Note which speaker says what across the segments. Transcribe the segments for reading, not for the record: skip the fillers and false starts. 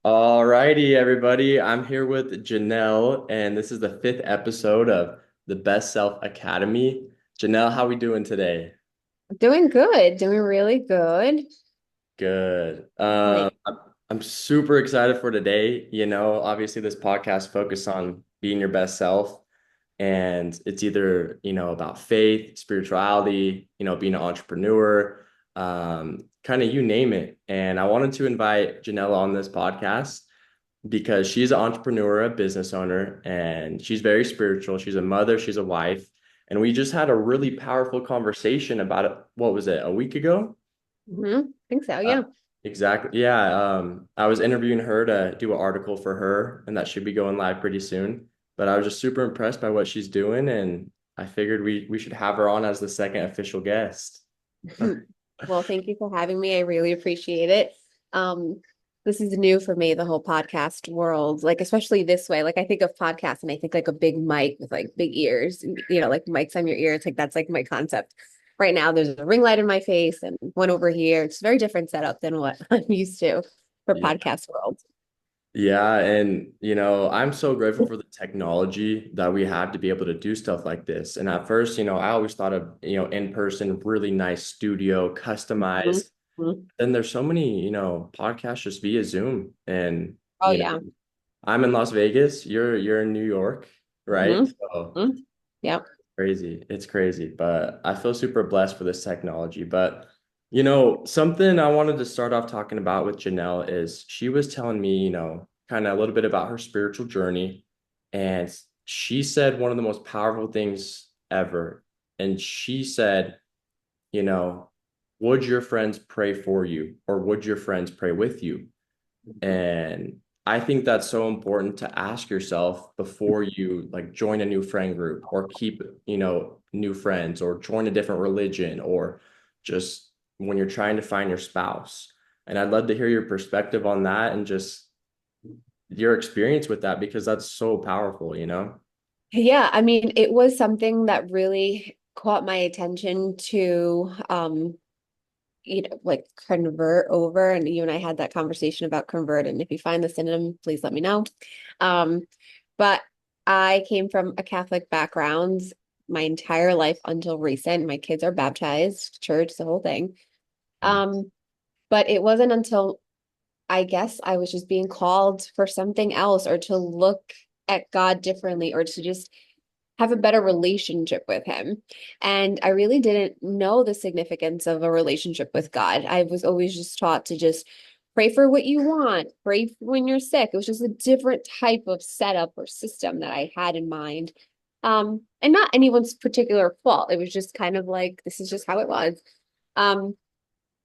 Speaker 1: All righty, everybody. I'm here with Janelle, and this is the fifth episode of the Best Self Academy. Janelle, how we doing today?
Speaker 2: Doing good, doing really good.
Speaker 1: Good.
Speaker 2: Like,
Speaker 1: I'm super excited for today. Obviously, this podcast focused on being your best self, and it's either, about faith, spirituality, being an entrepreneur, kind of you name it. And I wanted to invite Janelle on this podcast because she's an entrepreneur, a business owner, and she's very spiritual. She's a mother, she's a wife. And we just had a really powerful conversation about it. What was it, a week ago?
Speaker 2: think so,
Speaker 1: Uh,
Speaker 2: yeah.
Speaker 1: exactly. Yeah. I was interviewing her to do an article for her, and that should be going live pretty soon. But I was just super impressed by what she's doing, and I figured we should have her on as the second official guest.
Speaker 2: Well, thank you for having me. I really appreciate it. Um, this is new for me, the whole podcast world, like especially this way. Like I think of podcasts and I think like a big mic with like big ears, like mics on your ears. Like that's like my concept. Right now, there's a ring light in my face and one over here. It's a very different setup than what I'm used to for
Speaker 1: Yeah.
Speaker 2: podcast world.
Speaker 1: Yeah, and I'm so grateful for the technology that we have to be able to do stuff like this. And at first, I always thought of, in person, really nice studio, customized.
Speaker 2: Mhm.
Speaker 1: Then there's so many, podcasts just via Zoom. And,
Speaker 2: Oh yeah.
Speaker 1: I'm in Las Vegas, you're in New York, right?
Speaker 2: hmm
Speaker 1: So
Speaker 2: Yep.
Speaker 1: crazy. It's crazy, but I feel super blessed for this technology. But, something I wanted to start off talking about with Janelle is she was telling me, kind of a little bit about her spiritual journey. And she said one of the most powerful things ever. And she said, you know, would your friends pray for you or would your friends pray with you? And I think that's so important to ask yourself before you like join a new friend group or keep, new friends or join a different religion or just when you're trying to find your spouse. And I'd love to hear your perspective on that and just your experience with that because that's so powerful.
Speaker 2: Yeah, I mean, it was something that really caught my attention to like convert over. And you and I had that conversation about convert. And if you find the synonym, please let me know. Um, but I came from a Catholic background my entire life until recent. My kids are baptized, church, the whole thing. Um, but it wasn't until I guess I was just being called for something else or to look at God differently or to just have a better relationship with him. And I really didn't know the significance of a relationship with God. I was always just taught to just pray for what you want, pray when you're sick. It was just a different type of setup or system that I had in mind. And not anyone's particular fault. It was just kind of like this is just how it was. Um,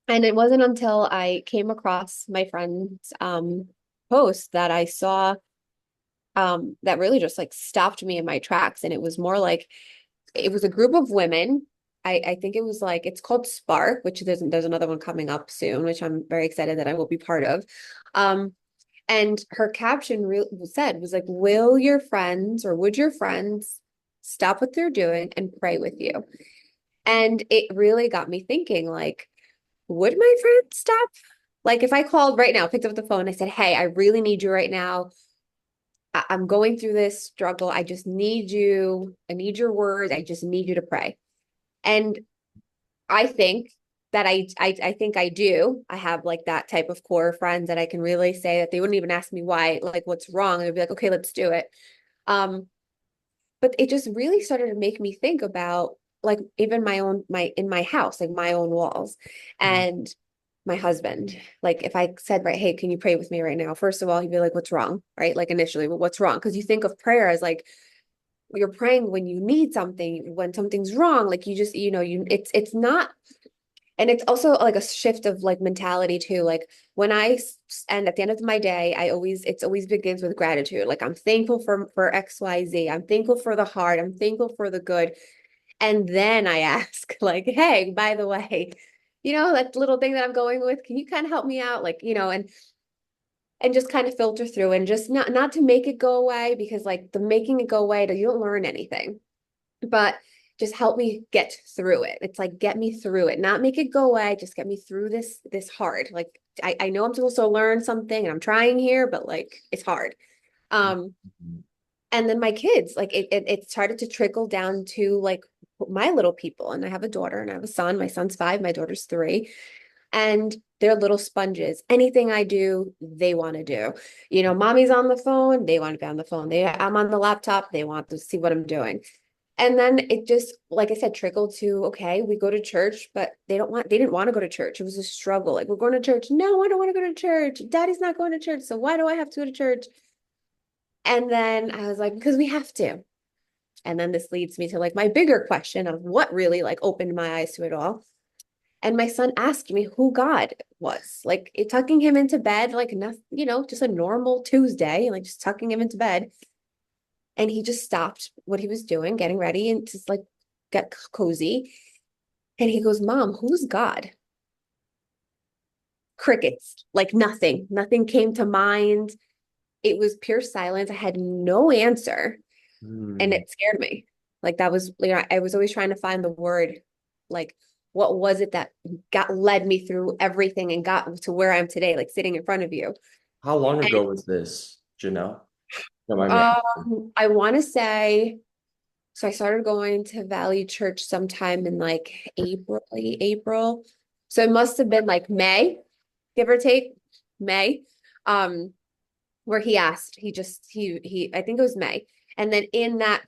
Speaker 2: and it wasn't until I came across my friend's post that I saw that really just like stopped me in my tracks. And it was more like it was a group of women. I think it was like it's called Spark, which there's another one coming up soon, which I'm very excited that I will be part of. Um, and her caption said was like, "Will your friends or would your friends stop what they're doing and pray with you?" And it really got me thinking, like, would my friends stop? Like, if I called right now, picked up the phone, I said, "Hey, I really need you right now. I'm going through this struggle. I just need you. I need your words. I just need you to pray." And I think that I think I do. I have like that type of core friends that I can really say that they wouldn't even ask me why, like what's wrong. They'd be like, okay, let's do it. Um, but it just really started to make me think about like even my in my house, like my own walls and my husband. Like if I said, right, hey, can you pray with me right now? First of all, he'd be like, what's wrong? Right? Like initially, well, what's wrong? Because you think of prayer as like you're praying when you need something, when something's wrong. Like you just, it's not. And it's also like a shift of like mentality too. Like when and at the end of my day, it's always begins with gratitude. Like I'm thankful for XYZ. I'm thankful for the hard. I'm thankful for the good. And then I ask, like, hey, by the way, that little thing that I'm going with, can you kind of help me out? Like, and just kind of filter through and just not to make it go away because like the making it go away, you don't learn anything, but just help me get through it. It's like get me through it, not make it go away, just get me through this hard. Like I know I'm supposed to learn something and I'm trying here, but like it's hard. Um,
Speaker 1: Mhm.
Speaker 2: and then my kids, like it started to trickle down to like my little people. And I have a daughter and I have a son. My son's 5, my daughter's 3. And they're little sponges. Anything I do, they want to do. You know, mommy's on the phone, they want to be on the phone. I'm on the laptop, they want to see what I'm doing. And then it just, like I said, trickled to, okay, we go to church, but they didn't want to go to church. It was a struggle. Like, we're going to church. No, I don't want to go to church. Daddy's not going to church. So why do I have to go to church? And then I was like, because we have to. And then this leads me to like my bigger question of what really like opened my eyes to it all. And my son asked me who God was, like tucking him into bed, like nothing, just a normal Tuesday, like just tucking him into bed. And he just stopped what he was doing, getting ready and just like get cozy. And he goes, Mom, who's God? Crickets, like nothing came to mind. It was pure silence. I had no answer. And
Speaker 1: Mm.
Speaker 2: it scared me. Like that was, I was always trying to find the word, like, what was it that led me through everything and got to where I'm today, like sitting in front of you.
Speaker 1: How long
Speaker 2: And
Speaker 1: ago was this, Janelle? Don't mind me asking.
Speaker 2: I want to say, so I started going to Valley Church sometime in like April. So it must have been like May, give or take, May. Um, where he asked, I think it was May. And then in that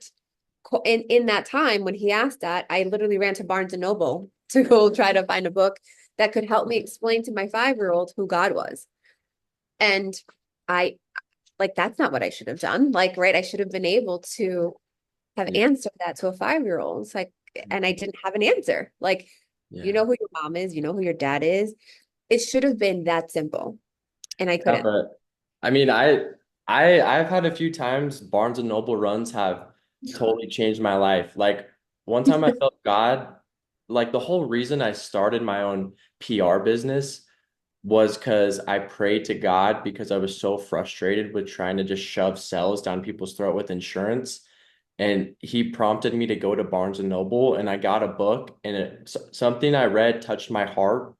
Speaker 2: time when he asked that, I literally ran to Barnes and Noble to go try to find a book that could help me explain to my 5-year-old who God was. And I like that's not what I should have done. Like, right, I should have been able to have
Speaker 1: Yeah.
Speaker 2: answered that to a 5-year-old. It's like, and I didn't have an answer. Like, you
Speaker 1: Yeah.
Speaker 2: know who your mom is, you know who your dad is. It should have been that simple, and I
Speaker 1: Yeah,
Speaker 2: couldn't.
Speaker 1: but I mean, I've had a few times Barnes and Noble runs have totally changed my life. Like one time I felt God, like the whole reason I started my own PR business was because I prayed to God because I was so frustrated with trying to just shove cells down people's throat with insurance. And he prompted me to go to Barnes and Noble and I got a book and something I read touched my heart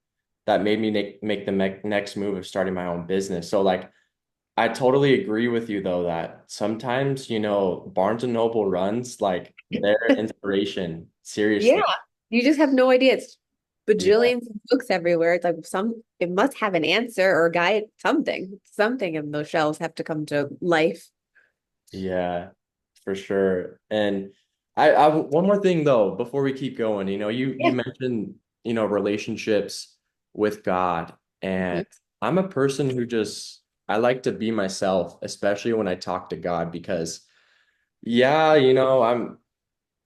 Speaker 1: that made me make the next move of starting my own business. So like I totally agree with you though that sometimes, Barnes and Noble runs like their inspiration,
Speaker 2: Yeah.
Speaker 1: seriously.
Speaker 2: You just have no idea. It's
Speaker 1: Yeah.
Speaker 2: bajillions of books everywhere. It's like it must have an answer or a guide, something. Something in those shelves have to come to life.
Speaker 1: Yeah, for sure. And one more thing though, before we keep going, you
Speaker 2: Yeah.
Speaker 1: mentioned, relationships with God.
Speaker 2: Mhm.
Speaker 1: And I'm a person who I like to be myself, especially when I talk to God, because yeah,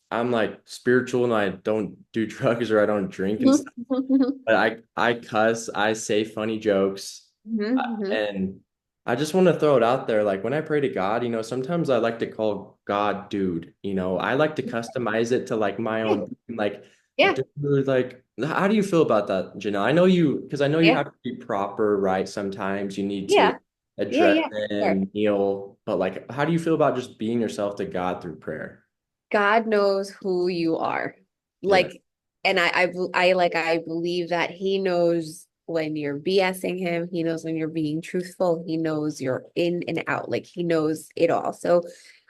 Speaker 1: I'm like spiritual and I don't do drugs or I don't drink and stuff.
Speaker 2: Mhm.
Speaker 1: But I cuss, I say funny jokes.
Speaker 2: Mhm.
Speaker 1: And I just want to throw it out there. Like when I pray to God, sometimes I like to call God dude. I like to customize it to like my
Speaker 2: Yeah.
Speaker 1: own, like,
Speaker 2: Yeah.
Speaker 1: dude, like, how do you feel about that, Janelle? Because I know you
Speaker 2: Yeah.
Speaker 1: have to be proper, right? Sometimes you need to
Speaker 2: Yeah. Yeah.
Speaker 1: address
Speaker 2: Yeah. Sure.
Speaker 1: and kneel. But like, how do you feel about just being yourself to God through prayer?
Speaker 2: God knows who you are.
Speaker 1: Yeah.
Speaker 2: Like, and I believe that he knows when you're BSing him, he knows when you're being truthful, he knows you're in and out, like he knows it all. So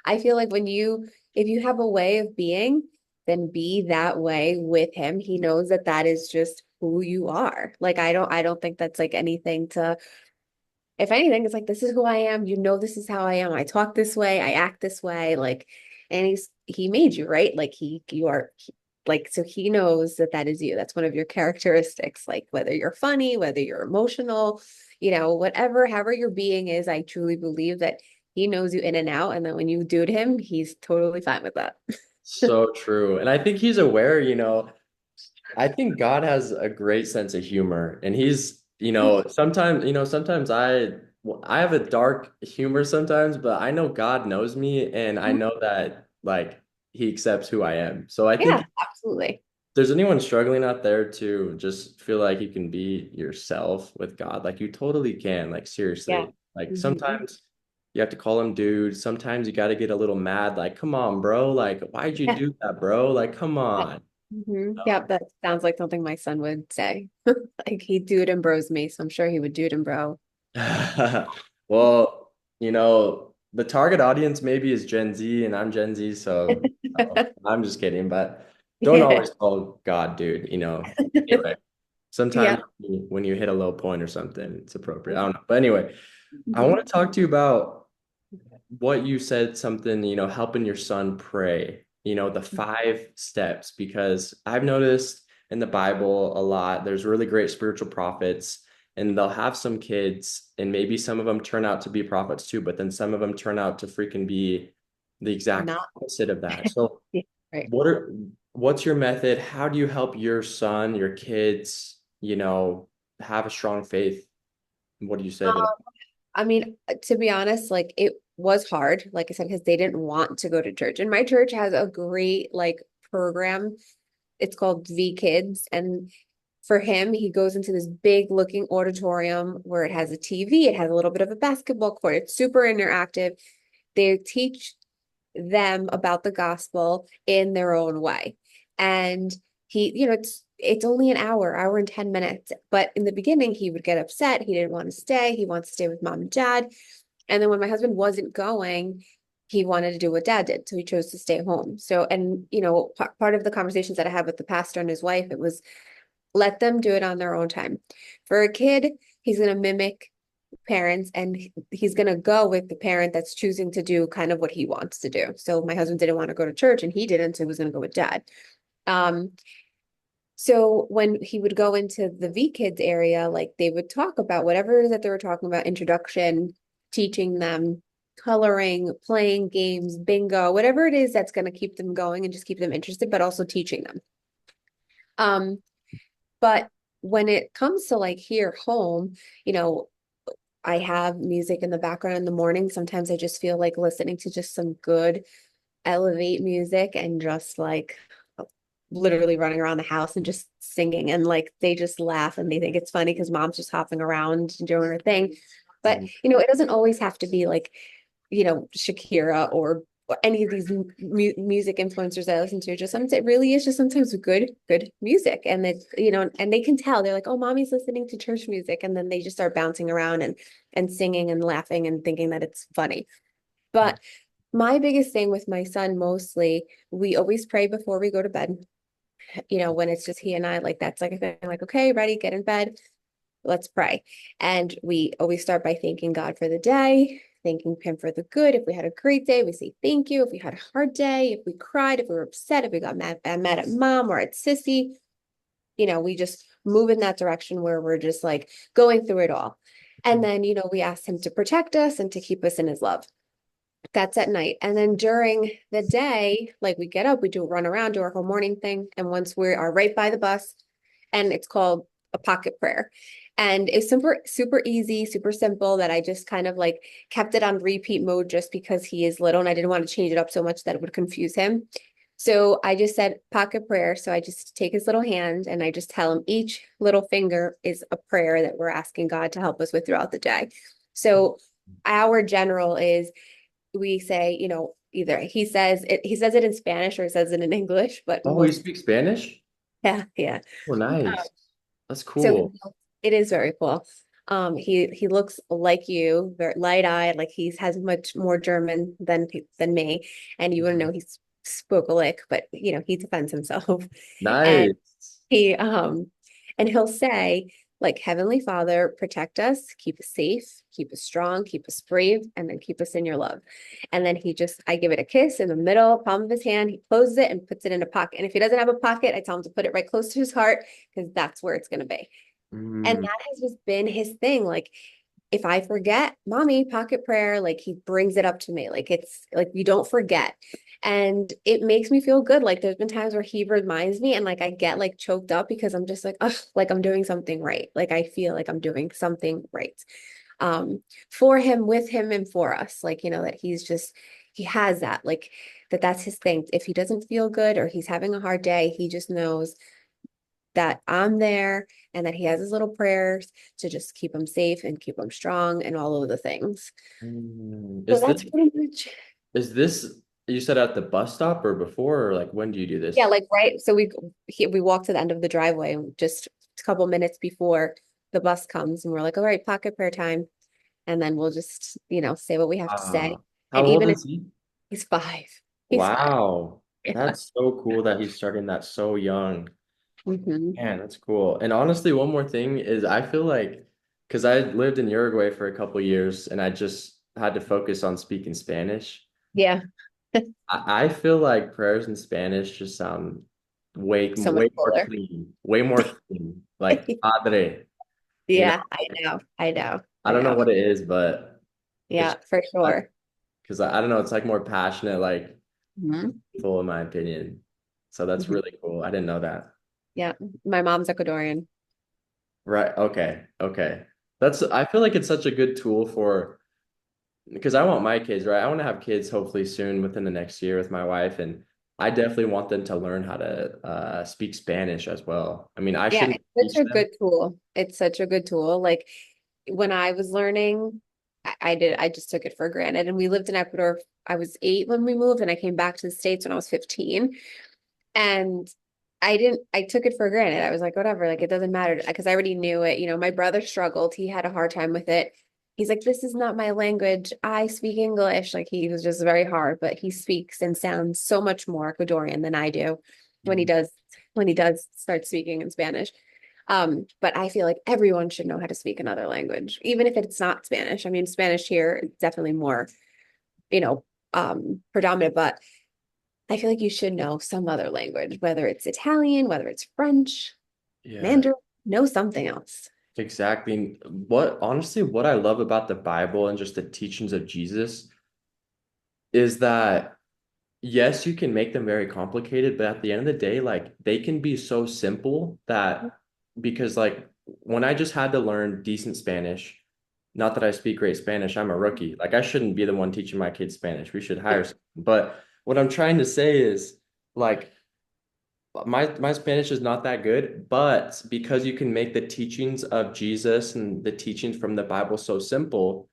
Speaker 2: I feel like if you have a way of being, then be that way with him. He knows that that is just who you are. Like, I don't think that's like anything to, if anything, it's like, this is who I am. You know, this is how I am. I talk this way. I act this way. Like, and he made you, right? Like like, so he knows that that is you. That's one of your characteristics. Like, whether you're funny, whether you're emotional, however your being is, I truly believe that he knows you in and out. And then when you dude him, he's totally fine with that.
Speaker 1: So true. And I think he's aware, I think God has a great sense of humor, and he's, sometimes I have a dark humor sometimes, but I know God knows me, and I know that like he accepts who I am. So I think
Speaker 2: Yeah,
Speaker 1: if
Speaker 2: absolutely.
Speaker 1: there's anyone struggling out there to just feel like you can be yourself with God, like you totally can, like
Speaker 2: Yeah.
Speaker 1: seriously. Like
Speaker 2: Mhm.
Speaker 1: sometimes you have to call him dude. Sometimes you got to get a little mad, like, come on, bro. Like, why'd you
Speaker 2: Yeah.
Speaker 1: do that, bro? Like, come
Speaker 2: Yeah.
Speaker 1: on.
Speaker 2: Yep, that sounds like something my son would say. Like he dude and bros me, so I'm sure he would dude and bro.
Speaker 1: Well, the target audience maybe is Gen Z, and I'm Gen Z, so I'm just kidding, but don't
Speaker 2: Yeah.
Speaker 1: always call God, dude, Anyway, sometimes
Speaker 2: Yeah.
Speaker 1: when you hit a low point or something, it's appropriate. I don't know. But anyway, I
Speaker 2: Mhm.
Speaker 1: want to talk to you about what you said, something, helping your son pray, the 5 steps, because I've noticed in the Bible a lot, there's really great spiritual prophets, and they'll have some kids, and maybe some of them turn out to be prophets too, but then some of them turn out to freaking be the exact
Speaker 2: Not
Speaker 1: opposite of that. So,
Speaker 2: yeah, right.
Speaker 1: what are what's your method? How do you help your son, your kids, have a strong faith? What do you say to them?
Speaker 2: I mean, to be honest, like it was hard, like I said, because they didn't want to go to church. And my church has a great like program. It's called V Kids. And for him, he goes into this big looking auditorium where it has a TV, it has a little bit of a basketball court. It's super interactive. They teach them about the gospel in their own way. And it's only an hour and 10 minutes. But in the beginning, he would get upset. He didn't want to stay. He wants to stay with mom and dad. And then when my husband wasn't going, he wanted to do what dad did. So he chose to stay home. So, and part of the conversations that I had with the pastor and his wife, it was let them do it on their own time. For a kid, he's going to mimic parents and he's going to go with the parent that's choosing to do kind of what he wants to do. So my husband didn't want to go to church and he didn't, so he was going to go with dad. Um, so when he would go into the V Kids area, like they would talk about whatever it is that they were talking about, introduction, teaching them coloring, playing games, bingo, whatever it is that's going to keep them going and just keep them interested, but also teaching them. Um, but when it comes to like here home, you know, I have music in the background in the morning. Sometimes I just feel like listening to just some good elevate music and just like literally running around the house and just singing. And like they just laugh and they think it's funny because mom's just hopping around and doing her thing. But, it doesn't always have to be like, Shakira or any of these music influencers that I listen to. Just sometimes it really is just sometimes good music. And it's, and they can tell they're like, oh, mommy's listening to church music. And then they just start bouncing around and singing and laughing and thinking that it's funny. But my biggest thing with my son mostly, we always pray before we go to bed. When it's just he and I, like that's like a thing, like, okay, ready, get in bed, let's pray. And we always start by thanking God for the day, thanking him for the good. If we had a great day, we say thank you. If we had a hard day, if we cried, if we were upset, if we got mad at mom or at sissy, we just move in that direction where we're just like going through it all. And then, we ask him to protect us and to keep us in his love. That's at night. And then during the day, like we get up, we do run around, do our whole morning thing. And once we are right by the bus, and it's called a pocket prayer. And it's super, super easy, super simple that I just kind of like kept it on repeat mode just because he is little and I didn't want to change it up so much that it would confuse him. So I just said pocket prayer. So I just take his little hand and I just tell him each little finger is a prayer that we're asking God to help us with throughout the day. So our general is we say, either he says it in Spanish or he says it in English, but
Speaker 1: Oh, you
Speaker 2: most,
Speaker 1: speak Spanish?
Speaker 2: yeah, yeah.
Speaker 1: Oh,
Speaker 2: Um,
Speaker 1: nice. That's
Speaker 2: so
Speaker 1: cool.
Speaker 2: it is very cool. He looks like you, very light-eyed, like he has much more German than me, and you wouldn't know he spoke a lick, but he defends himself, and
Speaker 1: Nice.
Speaker 2: he and he'll say like Heavenly Father, protect us, keep us safe, keep us strong, keep us brave, and then keep us in your love. And then I give it a kiss in the middle, palm of his hand. He closes it and puts it in a pocket. And if he doesn't have a pocket, I tell him to put it right close to his heart because that's where it's going to be. And
Speaker 1: Mm.
Speaker 2: that has just been his thing. Like, if I forget, mommy, pocket prayer, like he brings it up to me. Like it's like you don't forget. And it makes me feel good. Like there's been times where he reminds me and like I get like choked up because I'm just like, oh, like I'm doing something right. Like I feel like I'm doing something right. For him, with him, and for us. Like, that he has that, like that's his thing. If he doesn't feel good or he's having a hard day, he just knows that I'm there and that he has his little prayers to just keep him safe and keep him strong and all of the things.
Speaker 1: Mm.
Speaker 2: So that's pretty much.
Speaker 1: Is this You said at the bus stop or before, or like when do you do
Speaker 2: Yeah,
Speaker 1: this?
Speaker 2: like right. So we walk to the end of the driveway just a couple minutes before the bus comes, and we're like, all right, pocket prayer time, and then we'll just say what we have to say.
Speaker 1: How
Speaker 2: And
Speaker 1: old
Speaker 2: even if
Speaker 1: is he?
Speaker 2: he's five, he's five.
Speaker 1: Wow.
Speaker 2: Yeah.
Speaker 1: That's so cool that he's starting that so young.
Speaker 2: Hmm.
Speaker 1: Man, that's cool. And honestly, one more thing is I feel like because I lived in Uruguay for a couple years and I just had to focus on speaking Spanish.
Speaker 2: Yeah,
Speaker 1: I feel like prayers in Spanish just sound
Speaker 2: so much
Speaker 1: way more
Speaker 2: cooler.
Speaker 1: clean, way more clean. Like Padre, you know,
Speaker 2: Yeah, I know, I know,
Speaker 1: I
Speaker 2: I
Speaker 1: don't know
Speaker 2: know.
Speaker 1: what it is, but it's
Speaker 2: Yeah, for
Speaker 1: like
Speaker 2: sure.
Speaker 1: because I don't know, it's like more passionate, like
Speaker 2: Hmm.
Speaker 1: full in my opinion. So that's
Speaker 2: Hmm.
Speaker 1: really cool. I didn't know that.
Speaker 2: Yeah, my mom's Ecuadorian.
Speaker 1: Right. Okay. Okay. That's, I feel like it's such a good tool for, because I want my kids, right? I want to have kids hopefully soon within the next year with my wife. And I definitely want them to learn how to speak Spanish as well. I mean, I
Speaker 2: Yeah,
Speaker 1: shouldn't
Speaker 2: it's
Speaker 1: teach
Speaker 2: such a
Speaker 1: them.
Speaker 2: good tool. It's such a good tool. Like when I was learning, I just took it for granted. And we lived in Ecuador. I was 8 when we moved, and I came back to the States when I was 15. And I took it for granted. I was like, whatever, like it doesn't matter because I already knew it. My brother struggled. He had a hard time with it. He's like, this is not my language. I speak English. Like he was just very hard, but he speaks and sounds so much more Ecuadorian than I do when he
Speaker 1: Mhm.
Speaker 2: does start speaking in Spanish. But I feel like everyone should know how to speak another language, even if it's not Spanish. I mean, Spanish here is definitely more, you know, predominant, but I feel like you should know some other language, whether it's Italian, whether it's French,
Speaker 1: Yeah,
Speaker 2: Mandarin, know something else.
Speaker 1: exactly. What, honestly, what I love about the Bible and just the teachings of Jesus is that yes, you can make them very complicated, but at the end of the day, like they can be so simple that because like when I just had to learn decent Spanish, not that I speak great Spanish, I'm a rookie. Like I shouldn't be the one teaching my kids Spanish. We should hire someone. But what I'm trying to say is like my Spanish is not that good, but because you can make the teachings of Jesus and the teachings from the Bible so simple,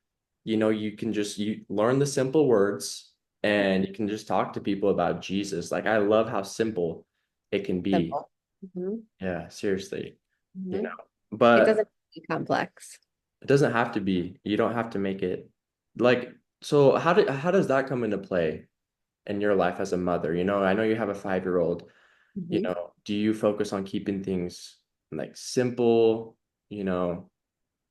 Speaker 1: you can just you learn the simple words and you can just talk to people about Jesus. Like I love how simple it can be.
Speaker 2: Simple. Hmm.
Speaker 1: Yeah, seriously, you
Speaker 2: Hmm.
Speaker 1: know.
Speaker 2: It
Speaker 1: But
Speaker 2: doesn't be complex.
Speaker 1: it doesn't have to be. You don't have to make it like so how does that come into play in your life as a mother? I know you have a 5-year old.
Speaker 2: Hmm.
Speaker 1: Do you focus on keeping things like simple, you know?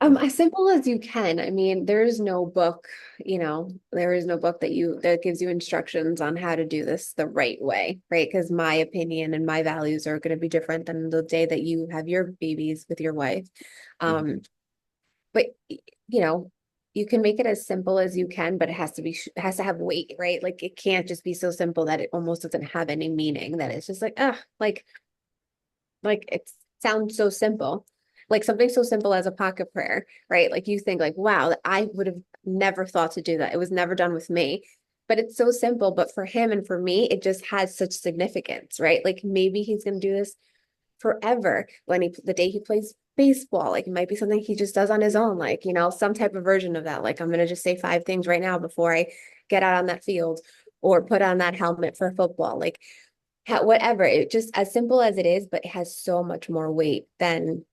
Speaker 2: As simple as you can. I mean, there is no book, there is no book that gives you instructions on how to do this the right way, right? Because my opinion and my values are going to be different than the day that you have your babies with your wife.
Speaker 1: Mhm.
Speaker 2: Um, but you know, you can make it as simple as you can, but it has to have weight, right? Like it can't just be so simple that it almost doesn't have any meaning, that it's just like, like it sounds so simple. Like something so simple as a pocket prayer, right? Like you think like, wow, I would have never thought to do that. It was never done with me. But it's so simple. But for him and for me, it just has such significance, right? Like maybe he's gonna do this forever when the day he plays baseball. Like it might be something he just does on his own, like, some type of version of that. Like I'm gonna just say 5 things right now before I get out on that field or put on that helmet for football. Like whatever. It just as simple as it is, but it has so much more weight than,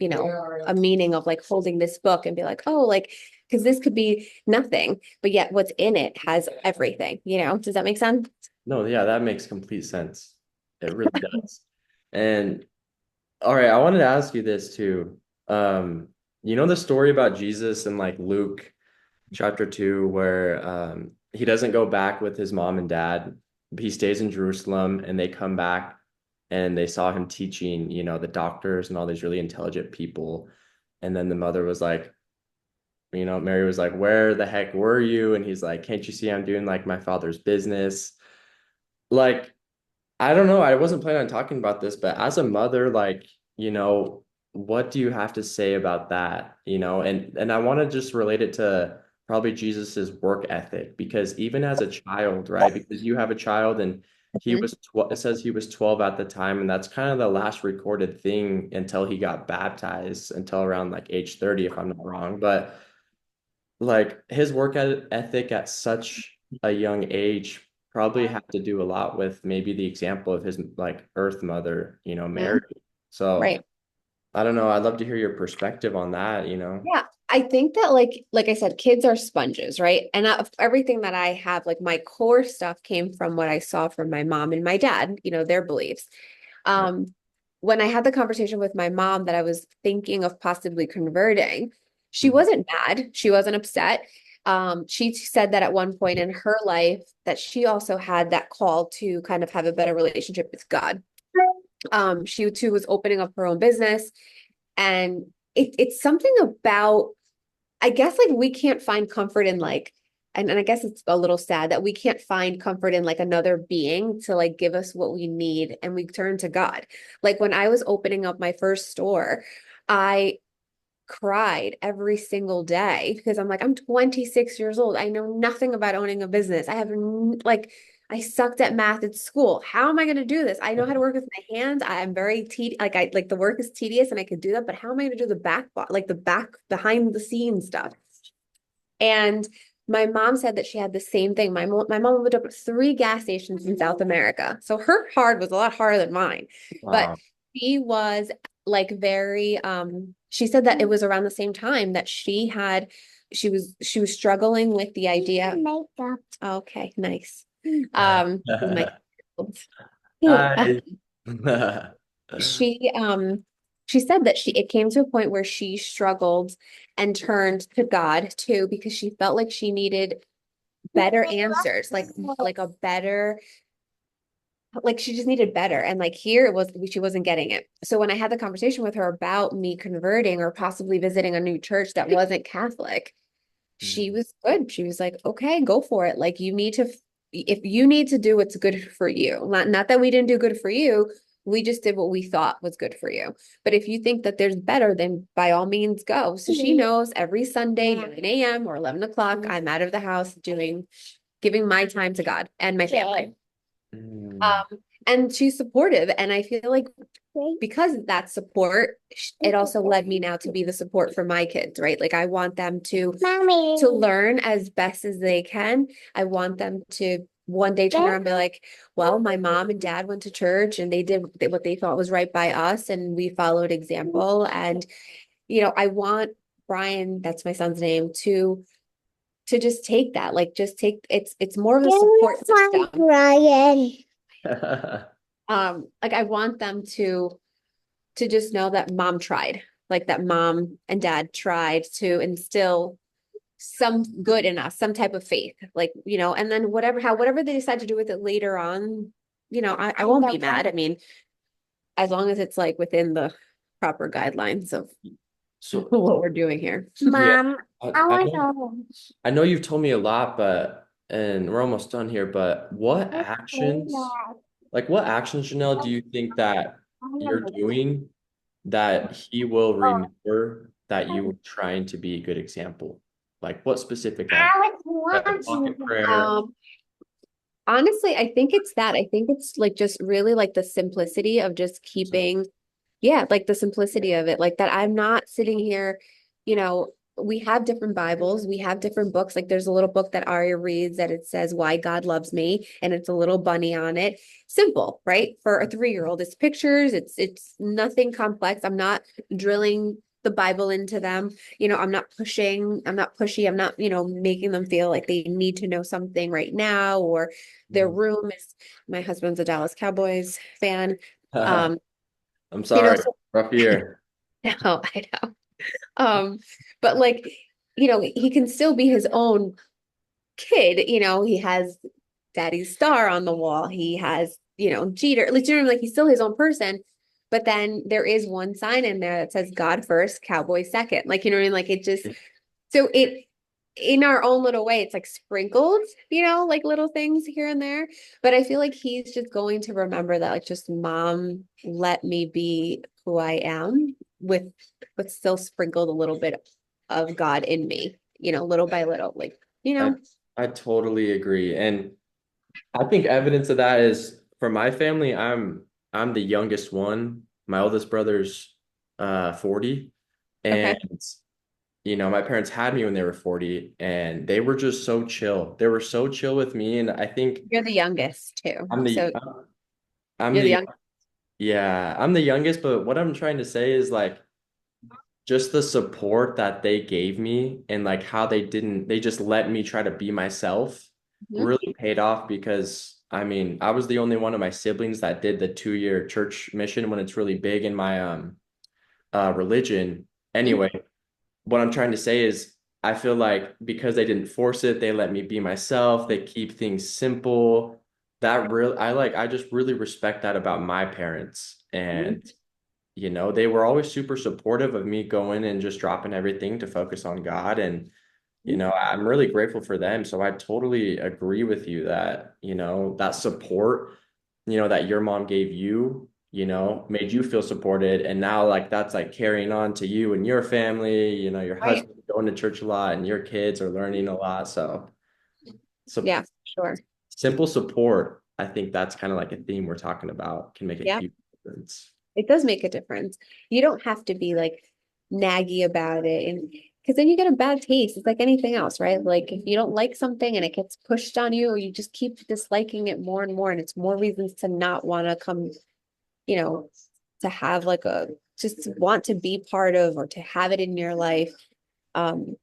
Speaker 2: a meaning of like holding this book and be like, oh, like, because this could be nothing, but yet what's in it has everything, Does that make sense?
Speaker 1: No, yeah, that makes complete sense. It really does. And all right, I wanted to ask you this too. You know the story about Jesus in like Luke chapter 2 where he doesn't go back with his mom and dad. He stays in Jerusalem and they come back and they saw him teaching, the doctors and all these really intelligent people. And then the mother was like, Mary was like, "Where the heck were you?" And he's like, "Can't you see I'm doing like my father's business?" Like, I don't know. I wasn't planning on talking about this, but as a mother, like, what do you have to say about that? And I want to just relate it to probably Jesus's work ethic because even as a child, right? Because you have a child and he
Speaker 2: Mhm.
Speaker 1: was 12, it says he was 12 at the time, and that's kind of the last recorded thing until he got baptized until around like age 30, if I'm not wrong. But like his work ethic at such a young age probably have to do a lot with maybe the example of his like Earth Mother,
Speaker 2: Mm,
Speaker 1: Mary. So
Speaker 2: right.
Speaker 1: I don't know. I'd love to hear your perspective on that.
Speaker 2: Yeah, I think that like I said, kids are sponges, right? And everything that I have, like my core stuff came from what I saw from my mom and my dad, their beliefs.
Speaker 1: Yeah.
Speaker 2: Um, when I had the conversation with my mom that I was thinking of possibly converting, she
Speaker 1: Mhm.
Speaker 2: wasn't mad. She wasn't upset. She said that at one point in her life that she also had that call to kind of have a better relationship with God. She too was opening up her own business, and it's something about, I guess, like we can't find comfort in like, and I guess it's a little sad that we can't find comfort in like another being to like give us what we need, and we turn to God. Like when I was opening up my first store, I cried every single day because I'm like, I'm 26 years old. I know nothing about owning a business. Like, I sucked at math at school. How am I going to do this? I know how to work with my hands. I'm very tedious. Like I like the work is tedious and I could do that, but how am I going to do the like the back behind the scenes stuff? And my mom said that she had the same thing. My mom lived up 3 gas stations in South America. So her hard was a lot harder than mine. But
Speaker 1: Wow.
Speaker 2: she was like very she said that it was around the same time that she was struggling with the idea. Makeup. Okay, nice. My
Speaker 1: Hi.
Speaker 2: she she said that it came to a point where she struggled and turned to God too because she felt like she needed better answers, like a better, like she just needed better, and like here it was, she wasn't getting it. So when I had the conversation with her about me converting or possibly visiting a new church that wasn't Catholic, she
Speaker 1: Mhm.
Speaker 2: was good. She was like, okay, go for it. Like if you need to do what's good for you, not that we didn't do good for you, we just did what we thought was good for you. But if you think that there's better, then by all means go. So she knows every Sunday, 9 a.m. or 11 o'clock, I'm out of the house giving my time to God and my family.
Speaker 1: Mm.
Speaker 2: And she's supportive. And I feel like because of that support, it also led me now to be the support for my kids, right? Like I want them to learn as best as they can. I want them to one day turn around and be like, well, my mom and dad went to church and they did what they thought was right by us, and we followed example. And I want Brian, that's my son's name, to just take that, like just take it's more of a support system. Brian. Like I want them to just know that mom tried, like that mom and dad tried to instill some good in us, some type of faith, like, and then whatever they decide to do with it later on, I won't be mad. I mean, as long as it's like within the proper guidelines of
Speaker 1: So
Speaker 2: what we're doing here.
Speaker 1: yeah,
Speaker 2: Mom,
Speaker 1: I,
Speaker 2: I
Speaker 1: I
Speaker 2: want
Speaker 1: know
Speaker 2: home.
Speaker 1: I know you've told me a lot, and we're almost done here, but what actions, Janelle, do you think that you're doing that he will remember that you were trying to be a good example? Like what specific act?
Speaker 2: I was
Speaker 1: Like a
Speaker 2: watching
Speaker 1: pocket prayer.
Speaker 2: Honestly, I think it's that. I think it's like just really like the simplicity of just keeping, yeah, like the simplicity of it. Like that I'm not sitting here, we have different Bibles, we have different books. Like there's a little book that Aria reads that it says Why God Loves Me, and it's a little bunny on it. Simple, right? For a 3-year-old. It's pictures, it's nothing complex. I'm not drilling the Bible into them. I'm not pushy, I'm not, making them feel like they need to know something right now, or their
Speaker 1: Mhm.
Speaker 2: room is, my husband's a Dallas Cowboys fan. Um,
Speaker 1: I'm sorry.
Speaker 2: so
Speaker 1: Rough year.
Speaker 2: no, I know. But like, he can still be his own kid. He has Daddy's star on the wall. He has, Jeter. Like, like he's still his own person. But then there is one sign in there that says God first, Cowboy second. Like, you know what I mean? Like it just, so it, in our own little way, it's like sprinkled, like little things here and there. But I feel like he's just going to remember that, like, just mom let me be who I am with, but still sprinkled a little bit of God in me, little by little, like,
Speaker 1: I I totally agree. And I think evidence of that is for my family, I'm the youngest one. My oldest brother's 40. And
Speaker 2: okay.
Speaker 1: my parents had me when they were 40 and they were just so chill. They were so chill with me. And I think
Speaker 2: You're the youngest too.
Speaker 1: I'm the,
Speaker 2: So
Speaker 1: I'm
Speaker 2: you're the
Speaker 1: the,
Speaker 2: young.
Speaker 1: yeah, I'm the youngest, but what I'm trying to say is like, just the support that they gave me and like how they just let me try to be myself
Speaker 2: Mhm,
Speaker 1: really paid off because I mean, I was the only one of my siblings that did the 2-year church mission when it's really big in my religion.
Speaker 2: mhm,
Speaker 1: Anyway, what I'm trying to say is I feel like because they didn't force it, they let me be myself, they keep things simple. That really I just really respect that about my parents.
Speaker 2: mhm,
Speaker 1: And they were always super supportive of me going and just dropping everything to focus on God. And,
Speaker 2: mhm.
Speaker 1: I'm really grateful for them. So I totally agree with you that, that support, that your mom gave you, made you feel supported. And now like that's like carrying on to you and your family, your
Speaker 2: Right.
Speaker 1: husband going to church a lot and your kids are learning a lot. So
Speaker 2: Yeah, sure.
Speaker 1: simple support, I think that's kind of like a theme we're talking about, can make a
Speaker 2: Yeah,
Speaker 1: huge difference.
Speaker 2: it does make a difference. You don't have to be like naggy about it, and because then you get a bad taste. It's like anything else, right? Like if you don't like something and it gets pushed on you, or you just keep disliking it more and more, and it's more reasons to not want to come, you know, to have like a just want to be part of or to have it in your life. Um,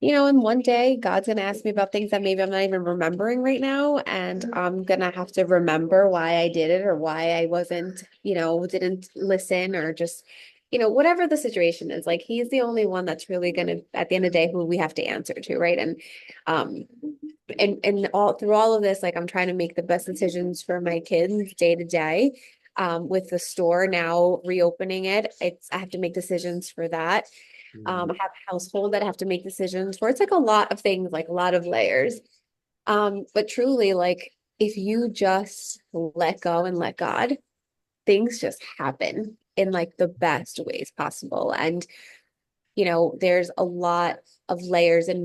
Speaker 2: and one day God's gonna ask me about things that maybe I'm not even remembering right now, and I'm gonna have to remember why I did it or why I wasn't, didn't listen or just, whatever the situation is. Like He's the only one that's really gonna, at the end of the day, who we have to answer to, right? Um, and all through all of this, like I'm trying to make the best decisions for my kids day to day. With the store now reopening I have to make decisions for that.
Speaker 1: Mhm.
Speaker 2: I have a household that I have to make decisions for. It's like a lot of things, like a lot of layers. But truly, like if you just let go and let God, things just happen in like the best ways possible. And there's a lot of layers in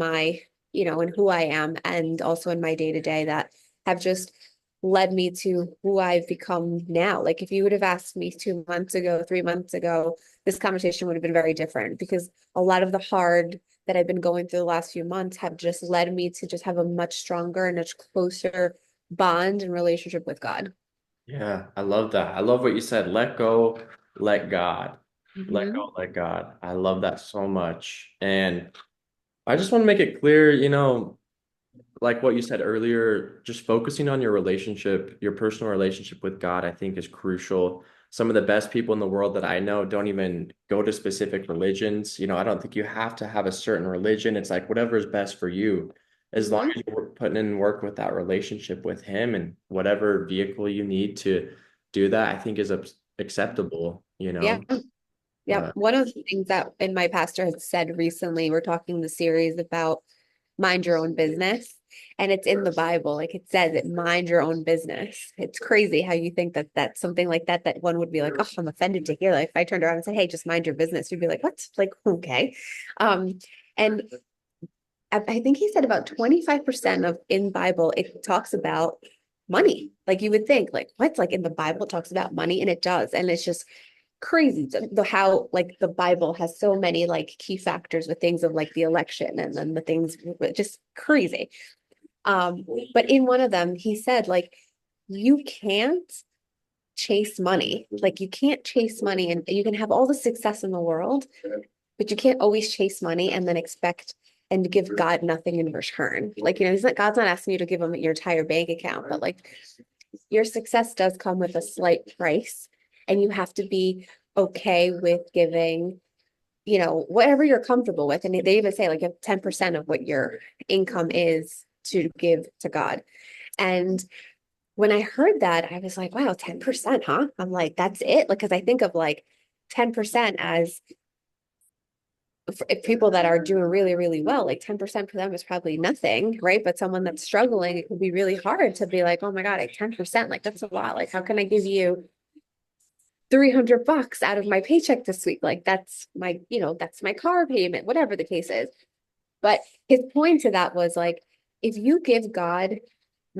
Speaker 2: in who I am and also in my day to day that have just led me to who I've become now. Like if you would have asked me 2 months ago, 3 months ago, this conversation would have been very different because a lot of the hard that I've been going through the last few months have just led me to just have a much stronger and much closer bond and relationship with God.
Speaker 1: Yeah, I love that. I love what you said. Let go, let God. Let
Speaker 2: Hmm.
Speaker 1: go, let God. I love that so much. And I just want to make it clear, like what you said earlier, just focusing on your relationship, your personal relationship with God, I think is crucial. Some of the best people in the world that I know don't even go to specific religions. I don't think you have to have a certain religion. It's like whatever is best for you. As long
Speaker 2: Hmm.
Speaker 1: as you're putting in work with that relationship with Him and whatever vehicle you need to do that, I think is acceptable,
Speaker 2: Yeah. Yep.
Speaker 1: But
Speaker 2: One of the things that and my pastor had said recently, we're talking the series about mind your own business. And it's in the Bible. Like it says it, mind your own business. It's crazy how you think that that's something like that, that one would be like, oh, I'm offended to hear. Like if I turned around and said, hey, just mind your business, you'd be like, what? Like, okay. And I think he said about 25% of in Bible, it talks about money. Like you would think, like, what's like in the Bible it talks about money, and it does. And it's just crazy the how like the Bible has so many like key factors with things of like the election and then the things just crazy. Um, but in one of them, he said like you can't chase money. Like you can't chase money and you can have all the success in the world, but you can't always chase money and then expect and give God nothing in return. Like, God's not asking you to give him your entire bank account, but like your success does come with a slight price, and you have to be okay with giving, whatever you're comfortable with. And they even say like if 10% of what your income is to give to God. And when I heard that, I was like, wow, 10%, huh? I'm like, that's it. Like, because I think of like 10% as if people that are doing really, really well, like 10% for them is probably nothing, right? But someone that's struggling, it can be really hard to be like, oh my God, like 10%, like that's a lot. Like, how can I give you $300 out of my paycheck this week? Like, that's my car payment, whatever the case is. But his point to that was like, if you give God,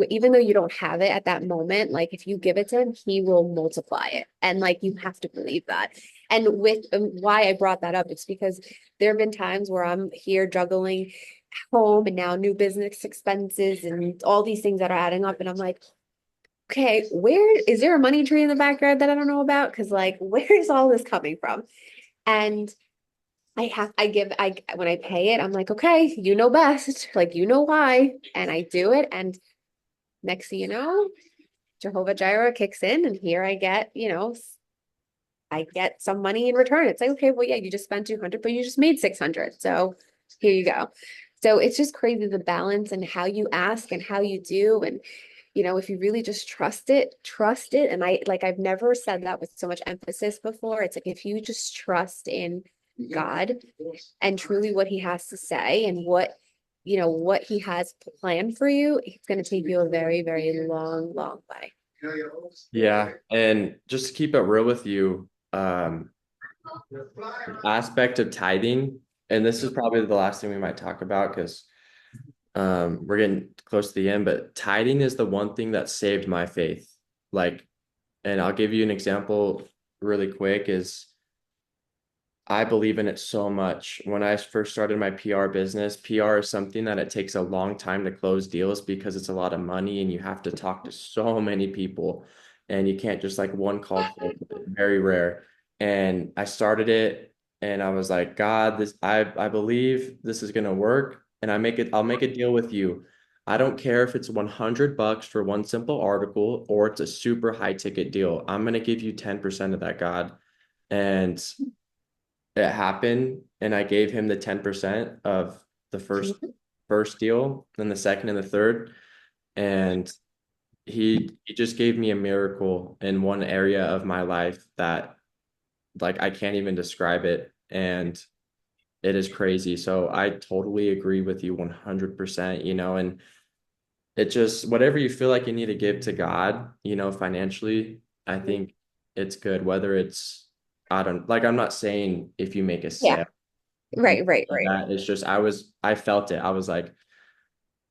Speaker 2: even though you don't have it at that moment, like if you give it to him, he will multiply it. And like, you have to believe that. And with why I brought that up, it's because there have been times where I'm here juggling home and now new business expenses and all these things that are adding up. And I'm like, okay, where is there a money tree in the backyard that I don't know about? Because like, where is all this coming from? And when I pay it, I'm like, okay, you know best, like you know why, and I do it, and next thing you know, Jehovah Jireh kicks in, and here I get, I get some money in return. It's like, okay, well, yeah, you just spent 200, but you just made 600, so here you go. So it's just crazy the balance and how you ask and how you do, and if you really just trust it. And I've never said that with so much emphasis before. It's like if you just trust in God and truly what he has to say and what he has planned for you, it's going to take you a very, very long, long way.
Speaker 1: Yeah, and just to keep it real with you, aspect of tithing, and this is probably the last thing we might talk about because we're getting close to the end, but tithing is the one thing that saved my faith. Like, and I'll give you an example really quick is I believe in it so much. When I first started my PR business, PR is something that it takes a long time to close deals because it's a lot of money and you have to talk to so many people and you can't just like one call, close it. Very rare. And I started it and I was like, God, I believe this is gonna work and I'll make a deal with you. I don't care if it's $100 for one simple article or it's a super high ticket deal. I'm gonna give you 10% of that, God. And it happened and I gave him the 10% of the first deal, then the second and the third. And he just gave me a miracle in one area of my life that like I can't even describe it. And it is crazy. So I totally agree with you 100%, and it just whatever you feel like you need to give to God, financially, I think it's good. Whether it's I don't like I'm not saying if you make a
Speaker 2: Yeah,
Speaker 1: sale
Speaker 2: right, right, right.
Speaker 1: that. It's just I felt it. I was like,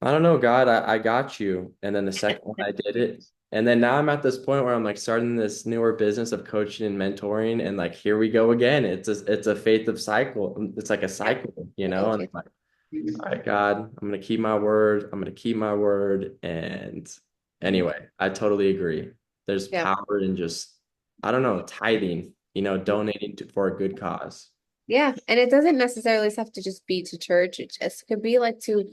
Speaker 1: I don't know, God, I got you. And then the second one I did it. And then now I'm at this point where I'm like starting this newer business of coaching and mentoring. And like here we go again. It's a faith of cycle. It's like a
Speaker 2: Yep.
Speaker 1: cycle,
Speaker 2: So
Speaker 1: and I'm
Speaker 2: true.
Speaker 1: like, all right, God, I'm gonna keep my word. I'm gonna keep my word. And anyway, I totally agree. There's
Speaker 2: Yeah.
Speaker 1: power in just, I don't know, tithing, donating for a good cause.
Speaker 2: Yeah. And it doesn't necessarily have to just be to church. It just could be like to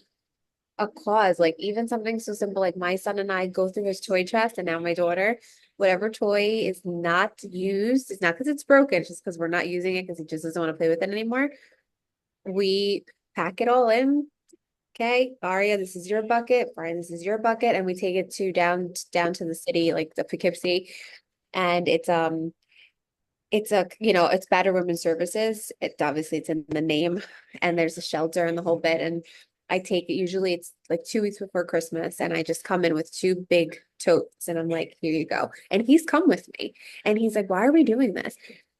Speaker 2: a cause, like even something so simple like my son and I go through his toy chest, and now my daughter, whatever toy is not used, it's not because it's broken, it's just because we're not using it because he just doesn't want to play with it anymore. We pack it all in. Okay, Aria, this is your bucket. Brian, this is your bucket, and we take it to down to the city, like the Poughkeepsie, and it's battered women's services. It obviously it's in the name, and there's a shelter and the whole bit. And I take it usually it's like 2 weeks before Christmas, and I just come in with two big totes, and I'm like, here you go. And he's come with me, and he's like, why are we doing this?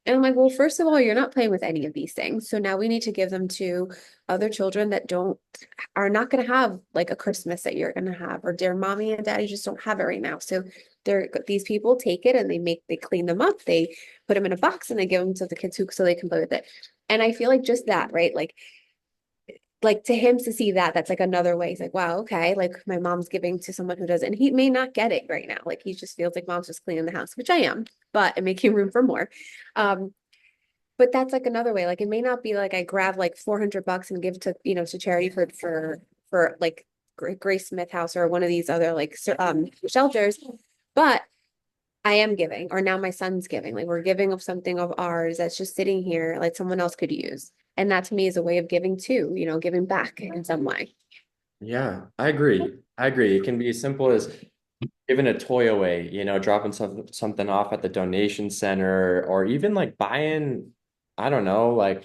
Speaker 2: And I'm like, well, first of all, you're not playing with any of these things. So now we need to give them to other children that are not going to have like a Christmas that you're going to have, or their mommy and daddy just don't have it right now. So these people take it and they clean them up. They put them in a box and they give them to the kids so they can play with it. And I feel like just that, right? Like to him to see that, that's like another way. He's like, wow, okay, like my mom's giving to someone who doesn't, and he may not get it right now. Like he just feels like mom's just cleaning the house, which I am, but I'm making room for more. Um, but that's like another way. Like it may not be like I grab like $400 and give to charity for like Grace Smith House or one of these other like shelters, but I am giving, or now my son's giving. Like we're giving of something of ours that's just sitting here, like someone else could use. And that to me is a way of giving too, giving back in some way.
Speaker 1: Yeah, I agree. I agree. It can be as simple as giving a toy away, dropping something off at the donation center, or even like buying, I don't know, like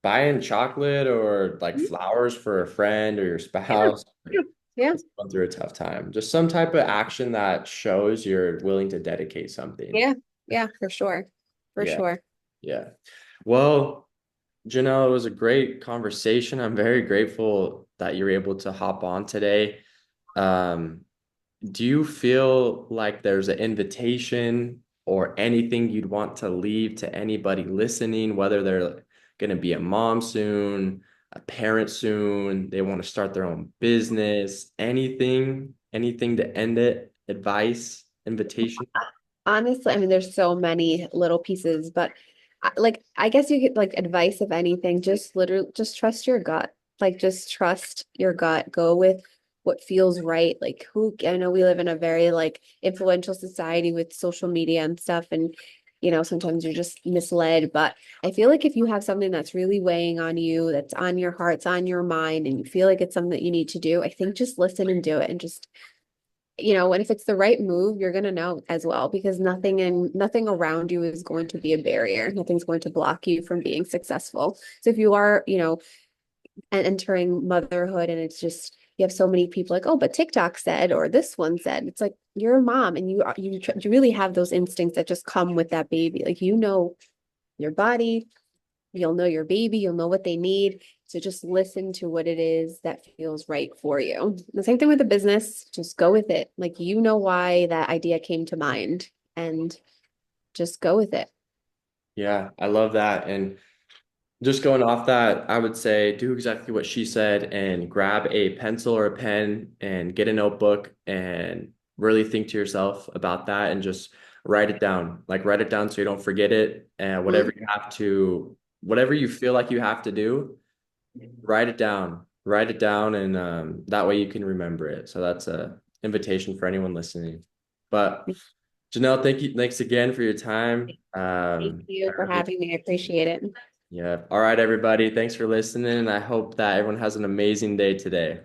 Speaker 1: buying chocolate or like flowers for a friend or your
Speaker 2: Yeah.
Speaker 1: spouse, like
Speaker 2: Yeah.
Speaker 1: going through a tough time. Just some type of action that shows you're willing to dedicate something.
Speaker 2: Yeah. Yeah, for sure. For
Speaker 1: Yeah,
Speaker 2: sure.
Speaker 1: yeah. Well, Janelle, it was a great conversation. I'm very grateful that you're able to hop on today. Um, do you feel like there's an invitation or anything you'd want to leave to anybody listening, whether they're going to be a mom soon, a parent soon, they want to start their own business, anything to end it, advice, invitation?
Speaker 2: Honestly, I mean, there's so many little pieces, but like, I guess you get like advice of anything, just literally just trust your gut. Like, just trust your gut. Go with what feels right. Like, I know we live in a very like influential society with social media and stuff, and sometimes you're just misled. But I feel like if you have something that's really weighing on you, that's on your heart, it's on your mind, and you feel like it's something that you need to do, I think just listen and do it and just and if it's the right move, you're gonna know as well because nothing around you is going to be a barrier. Nothing's going to block you from being successful. So if you are, entering motherhood and it's just you have so many people like, oh, but TikTok said or this one said, it's like you're a mom and you really have those instincts that just come with that baby. Like your body, you'll know your baby, you'll know what they need. So just listen to what it is that feels right for you. The same thing with the business, just go with it. Like why that idea came to mind and just go with it.
Speaker 1: Yeah, I love that. And just going off that, I would say do exactly what she said and grab a pencil or a pen and get a notebook and really think to yourself about that and just write it down. Like write it down so you don't forget it. And whatever you feel like you have to do, write it down. Write it down and that way you can remember it. So that's a invitation for anyone listening. But Janelle, thanks again for your time.
Speaker 2: Thank you
Speaker 1: I
Speaker 2: for
Speaker 1: really
Speaker 2: having me. I appreciate it.
Speaker 1: Yeah. All right, everybody. Thanks for listening. I hope that everyone has an amazing day today.